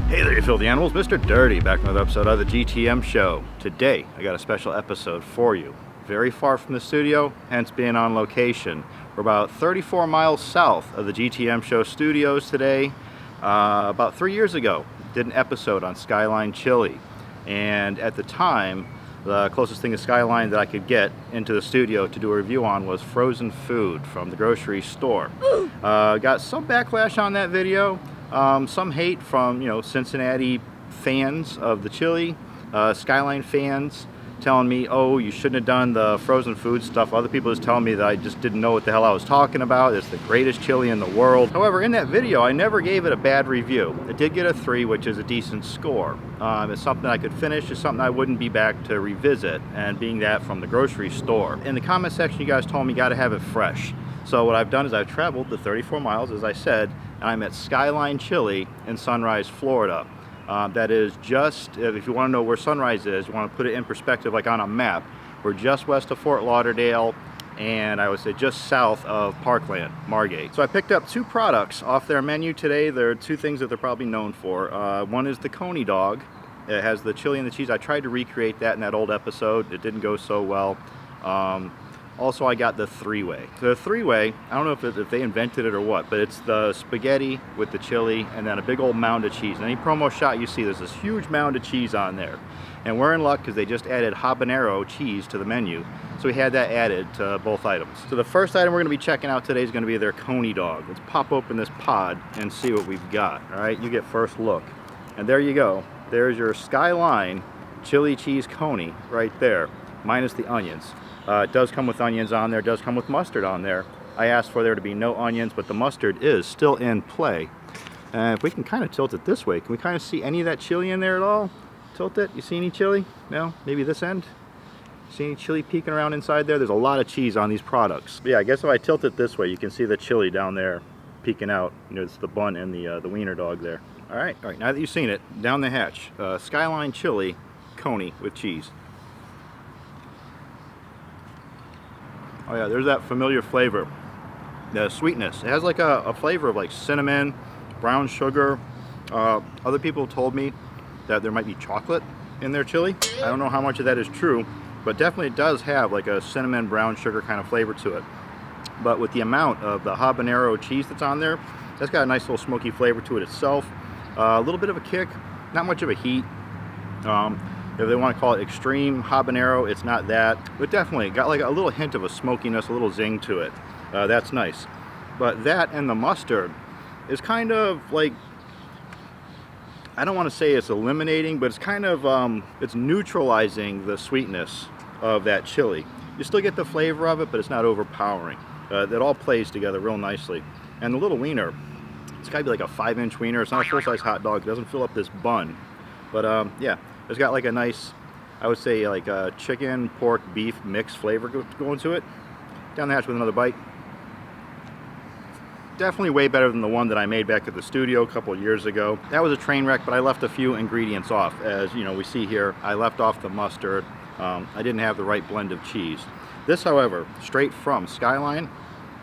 Hey there, you filthy animals. Mr. Dirty back with another episode of the GTM show. Today, I got a special episode for you. Very far from the studio, hence being on location. We're about 34 miles south of the GTM show studios today. About 3 years ago, did an episode on Skyline Chili. And at the time, the closest thing to Skyline that I could get into the studio to do a review on was frozen food from the grocery store. Got some backlash on that video. Some hate from, Cincinnati fans of the chili, Skyline fans telling me, oh, you shouldn't have done the frozen food stuff. Other people just telling me that I just didn't know what the hell I was talking about. It's the greatest chili in the world. However, in that video, I never gave it a bad review. It did get a 3, which is a decent score. It's something I could finish. It's something I wouldn't be back to revisit, and being that from the grocery store. In the comment section, you guys told me you got to have it fresh. So what I've done is I've traveled the 34 miles, as I said, and I'm at Skyline Chili in Sunrise, Florida. That is just, if you want to know where Sunrise is, you want to put it in perspective like on a map, we're just west of Fort Lauderdale, and I would say just south of Parkland, Margate. So I picked up 2 products off their menu today. There are 2 things that they're probably known for. One is the Coney Dog. It has the chili and the cheese. I tried to recreate that in that old episode. It didn't go so well. Also, I got the 3-way. The 3-way, I don't know if they invented it or what, but it's the spaghetti with the chili and then a big old mound of cheese. And any promo shot you see, there's this huge mound of cheese on there. And we're in luck because they just added habanero cheese to the menu. So we had that added to both items. So the first item we're going to be checking out today is going to be their Coney Dog. Let's pop open this pod and see what we've got. All right, you get first look. And there you go. There's your Skyline chili cheese Coney right there, minus the onions. It does come with onions on there, it does come with mustard on there. I asked for there to be no onions, but the mustard is still in play. And if we can kind of tilt it this way, can we kind of see any of that chili in there at all? Tilt it, you see any chili? No? Maybe this end? See any chili peeking around inside there? There's a lot of cheese on these products. But yeah, I guess if I tilt it this way, you can see the chili down there peeking out. It's the bun and the wiener dog there. All right, now that you've seen it, down the hatch. Skyline Chili Coney with cheese. Oh yeah, there's that familiar flavor, the sweetness. It has like a flavor of like cinnamon, brown sugar. Other people told me that there might be chocolate in their chili. I don't know how much of that is true, but definitely it does have like a cinnamon, brown sugar kind of flavor to it. But with the amount of the habanero cheese that's on there, that's got a nice little smoky flavor to it itself. A little bit of a kick, not much of a heat. If they want to call it extreme habanero, it's not that, but definitely got like a little hint of a smokiness, a little zing to it. That's nice. But that and the mustard is kind of like, I don't want to say it's eliminating, but it's kind of, it's neutralizing the sweetness of that chili. You still get the flavor of it, but it's not overpowering. That all plays together real nicely. And the little wiener, it's got to be like a 5-inch wiener. It's not a full-size hot dog. It doesn't fill up this bun. But yeah. It's got like a nice, I would say like a chicken, pork, beef mixed flavor going to it. Down the hatch with another bite. Definitely way better than the one that I made back at the studio a couple of years ago. That was a train wreck, but I left a few ingredients off. As we see here, I left off the mustard. I didn't have the right blend of cheese. This, however, straight from Skyline,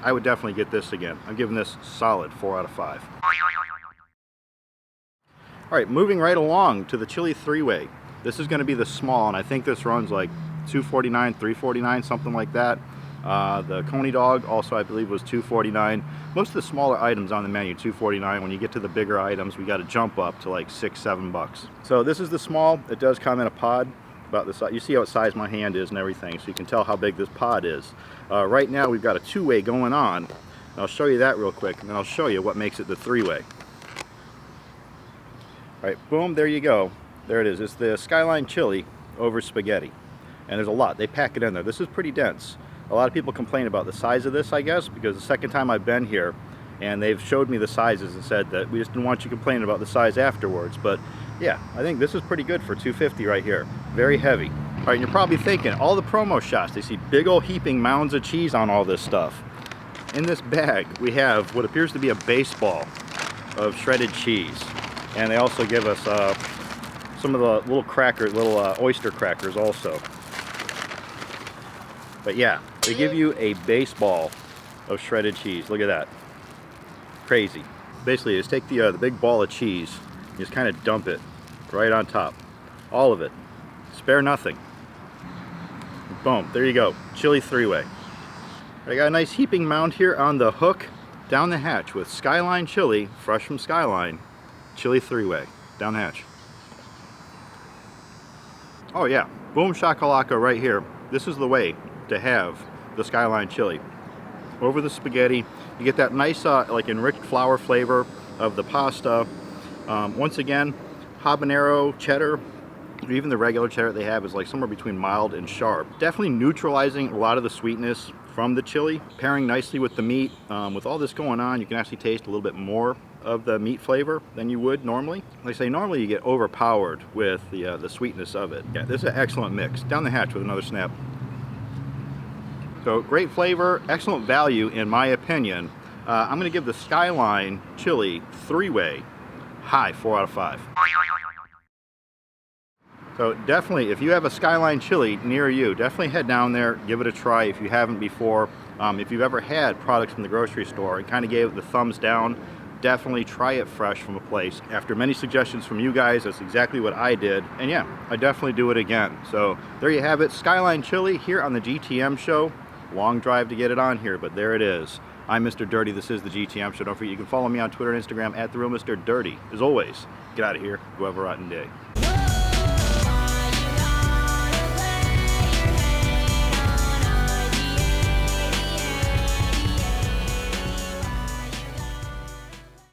I would definitely get this again. I'm giving this solid 4 out of 5. All right, moving right along to the chili 3-way. This is going to be the small, and I think this runs like $2.49, $3.49, something like that. The Coney Dog also, I believe, was $2.49. Most of the smaller items on the menu, $2.49. When you get to the bigger items, we got to jump up to like $6, $7. So this is the small. It does come in a pod about this size. You see how size my hand is and everything, so you can tell how big this pod is. Right now, we've got a 2-way going on. I'll show you that real quick, and then I'll show you what makes it the 3-way. All right, boom, there you go. There it is. It's the Skyline Chili over spaghetti. And there's a lot. They pack it in there. This is pretty dense. A lot of people complain about the size of this, I guess, because the second time I've been here, and they've showed me the sizes and said that we just didn't want you complaining about the size afterwards. But yeah, I think this is pretty good for $2.50 right here. Very heavy. All right, and you're probably thinking, all the promo shots, they see big old heaping mounds of cheese on all this stuff. In this bag, we have what appears to be a baseball of shredded cheese. And they also give us some of the little crackers, little oyster crackers also. But yeah, they give you a baseball of shredded cheese. Look at that. Crazy. Basically, just take the big ball of cheese You just kind of dump it right on top. All of it. Spare nothing. Boom, there you go. Chili 3-way. I got a nice heaping mound here on the hook down the hatch with Skyline Chili, fresh from Skyline. Chili 3-way, down the hatch. Oh yeah, boom shakalaka right here. This is the way to have the Skyline Chili. Over the spaghetti, you get that nice like enriched flour flavor of the pasta. Once again, habanero, cheddar, even the regular cheddar they have is like somewhere between mild and sharp. Definitely neutralizing a lot of the sweetness from the chili, pairing nicely with the meat. With all this going on, you can actually taste a little bit more of the meat flavor than you would normally. Like I say, normally you get overpowered with the sweetness of it. Yeah, this is an excellent mix. Down the hatch with another snap. So great flavor, excellent value in my opinion. I'm gonna give the Skyline Chili 3-way high 4 out of 5. So definitely, if you have a Skyline Chili near you, definitely head down there, give it a try if you haven't before. If you've ever had products from the grocery store and kind of gave it the thumbs down, definitely try it fresh from a place. After many suggestions from you guys, that's exactly what I did. And yeah, I definitely do it again. So there you have it, Skyline Chili here on the GTM show. Long drive to get it on here, but there it is. I'm Mr. Dirty, this is the GTM show. Don't forget, you can follow me on Twitter and Instagram at TheRealMrDirty. As always, get out of here, go have a rotten day.